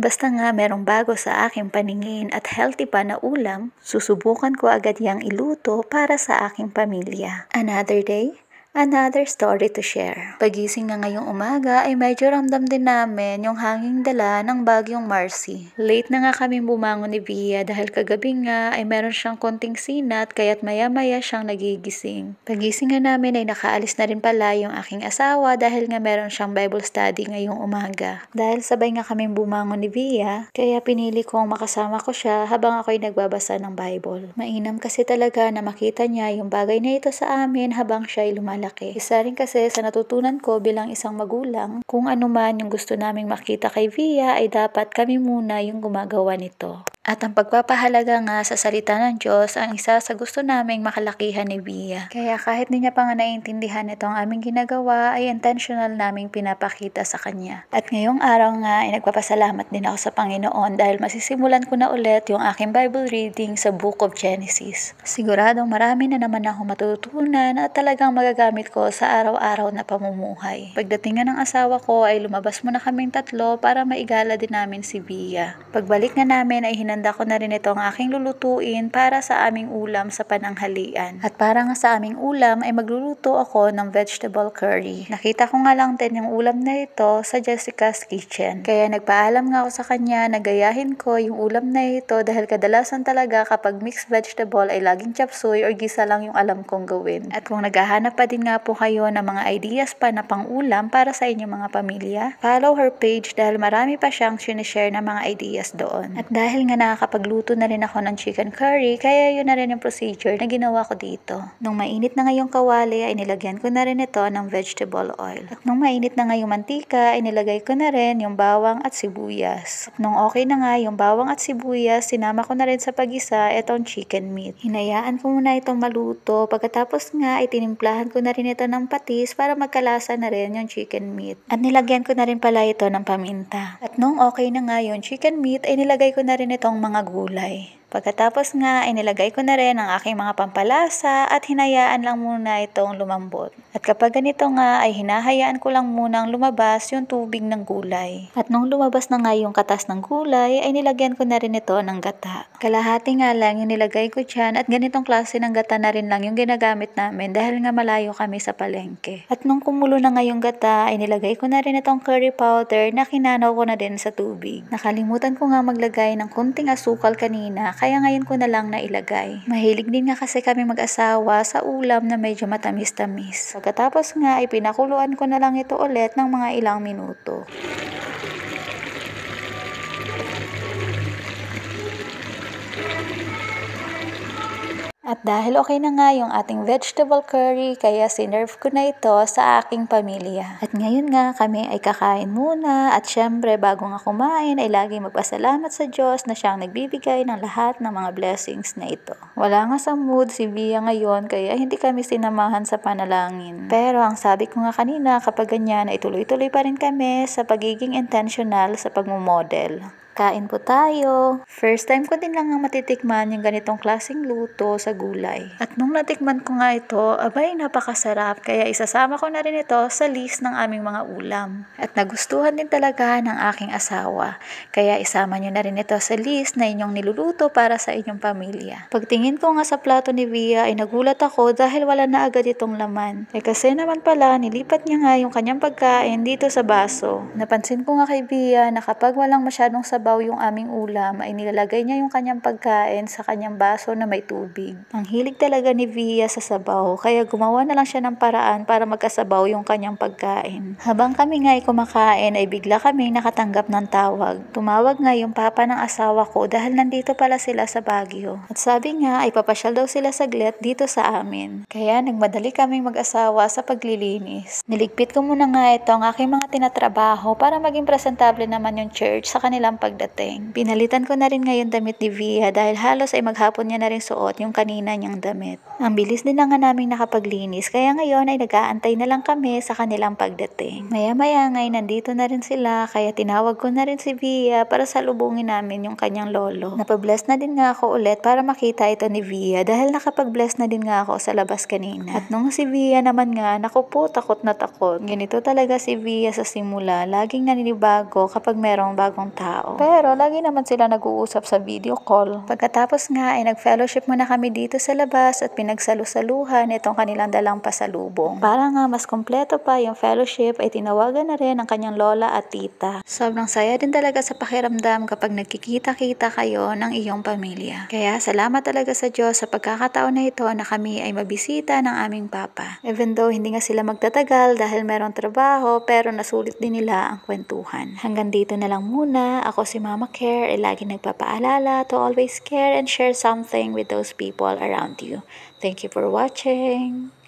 Basta nga merong bago sa aking paningin at healthy pa na ulam, susubukan ko agad yang iluto para sa aking pamilya. Another day, another story to share. Pagising na ngayong umaga ay medyo ramdam din namin yung hanging dala ng bagyong Marcy. Late na nga kami bumangon ni Via dahil kagabi nga ay meron siyang konting sinat kaya't maya-maya siyang nagigising. Pagising nga namin ay nakaalis na rin pala yung aking asawa dahil nga meron siyang Bible study ngayong umaga. Dahil sabay nga kami bumangon ni Via, kaya pinili kong makasama ko siya habang ako'y nagbabasa ng Bible. Mainam kasi talaga na makita niya yung bagay na ito sa amin habang siya'y lumalaki. Isa rin kasi sa natutunan ko bilang isang magulang, kung ano man yung gusto naming makita kay Via ay dapat kami muna yung gumagawa nito. At ang pagpapahalaga nga sa salita ng Diyos ang isa sa gusto naming makalakihan ni Via. Kaya kahit di niya pa nga naiintindihan itong aming ginagawa ay intentional naming pinapakita sa kanya. At ngayong araw nga ay nagpapasalamat din ako sa Panginoon dahil masisimulan ko na ulit yung aking Bible reading sa Book of Genesis. Siguradong marami na naman ako matututunan at talagang magagamit ko sa araw-araw na pamumuhay. Pagdating nga ng asawa ko ay lumabas muna kaming tatlo para maigala din namin si Via. Pagbalik nga namin ay hinanda ko na rin itong aking lulutuin para sa aming ulam sa pananghalian. At para nga sa aming ulam ay magluluto ako ng vegetable curry. Nakita ko nga lang din yung ulam na ito sa Jessica's Kitchen. Kaya nagpaalam nga ako sa kanya na gayahin ko yung ulam na ito dahil kadalasan talaga kapag mixed vegetable ay laging chop suey or gisa lang yung alam kong gawin. At kung naghahanap pa din nga po kayo ng mga ideas pa na pang-ulam para sa inyong mga pamilya, follow her page dahil marami pa siyang sinishare na mga ideas doon. At dahil nga nakakapagluto na rin ako ng chicken curry, kaya yun na rin yung procedure na ginawa ko dito. Nung mainit na ngayong kawali ay nilagyan ko na rin ito ng vegetable oil. At nung mainit na ngayong mantika ay nilagay ko na rin yung bawang at sibuyas. At nung okay na nga yung bawang at sibuyas, sinama ko na rin sa pag-isa itong chicken meat. Hinayaan ko muna itong maluto, pagkatapos nga ay tinimplahan ko na rin ito ng patis para magkalasa na rin yung chicken meat. At nilagyan ko na rin pala ito ng paminta. At nung okay na nga yung chicken meat ay nilagay ko na rin itong mga gulay. Pagkatapos nga ay nilagay ko na rin ang aking mga pampalasa at hinayaan lang muna itong lumambot. At kapag ganito nga ay hinahayaan ko lang munang lumabas yung tubig ng gulay. At nung lumabas na nga yung katas ng gulay ay nilagyan ko na rin ito ng gata. Kalahati nga lang yung nilagay ko dyan at ganitong klase ng gata na rin lang yung ginagamit namin dahil nga malayo kami sa palengke. At nung kumulo na nga yung gata ay nilagay ko na rin itong curry powder na kinanaw ko na din sa tubig. Nakalimutan ko nga maglagay ng kunting asukal kanina kaya ngayon ko na lang nailagay. Mahilig din nga kasi kami mag-asawa sa ulam na medyo matamis-tamis. Pagkatapos nga ay pinakuluan ko na lang ito ulit ng mga ilang minuto. At dahil okay na nga yung ating vegetable curry, kaya sinerve ko na ito sa aking pamilya. At ngayon nga kami ay kakain muna at syempre bago nga kumain ay lagi magpasalamat sa Diyos na siyang nagbibigay ng lahat ng mga blessings na ito. Wala nga sa mood si Via ngayon kaya hindi kami sinamahan sa panalangin. Pero ang sabi ko nga kanina kapag ganyan ay tuloy-tuloy pa rin kami sa pagiging intentional sa pagmumodel. Kain po tayo. First time ko din lang nga matitikman yung ganitong klaseng luto sa gulay. At nung natikman ko nga ito, abay napakasarap kaya isasama ko na rin ito sa list ng aming mga ulam. At nagustuhan din talaga ng aking asawa. Kaya isama nyo na rin ito sa list na inyong niluluto para sa inyong pamilya. Pagtingin ko nga sa plato ni Via ay nagulat ako dahil wala na agad itong laman. Kasi naman pala nilipat niya nga yung kanyang pagkain dito sa baso. Napansin ko nga kay Via na kapag walang masyadong sabaw yung aming ulam ay nilalagay niya yung kanyang pagkain sa kanyang baso na may tubig. Ang hilig talaga ni Via sa sabaw kaya gumawa na lang siya ng paraan para magkasabaw yung kanyang pagkain. Habang kami nga ay kumakain ay bigla kami nakatanggap ng tawag. Tumawag nga yung papa ng asawa ko dahil nandito pala sila sa Baguio. At sabi nga ay papasyal daw sila saglit dito sa amin. Kaya nagmadali kaming mag-asawa sa paglilinis. Niligpit ko muna nga ito ang aking mga tinatrabaho para maging presentable naman yung church sa kanilang pagdating. Pinalitan ko na rin ngayon damit ni Via dahil halos ay maghapon niya na rin suot yung kanina kanya-kanyang damit. Ang bilis din na nga naming nakapaglinis, kaya ngayon ay nag-aantay na lang kami sa kanilang pagdating. Maya-maya ngay nandito na rin sila, kaya tinawag ko na rin si Via para salubungin namin yung kanyang lolo. Napabless na din nga ako ulit para makita ito ni Via dahil nakapag-bless na din nga ako sa labas kanina. At nung si Via naman nga, naku po, takot na takot. Ganito talaga si Via sa simula, laging naninibago kapag merong bagong tao. Pero lagi naman sila nag-uusap sa video call. Pagkatapos nga ay nag-fellowship muna kami dito sa labas at pinagsalusaluhan itong kanilang dalang pasalubong. Para nga mas kompleto pa yung fellowship ay tinawagan na rin ang kanyang lola at tita. Sobrang saya din talaga sa pakiramdam kapag nagkikita-kita kayo ng iyong pamilya. Kaya salamat talaga sa Diyos sa pagkakataon na ito na kami ay mabisita ng aming papa. Even though hindi nga sila magtatagal dahil merong trabaho, pero nasulit din nila ang kwentuhan. Hanggang dito na lang muna. Ako si Mama Care ay lagi nagpapaalala to always care and share something with those people around you. Thank you for watching.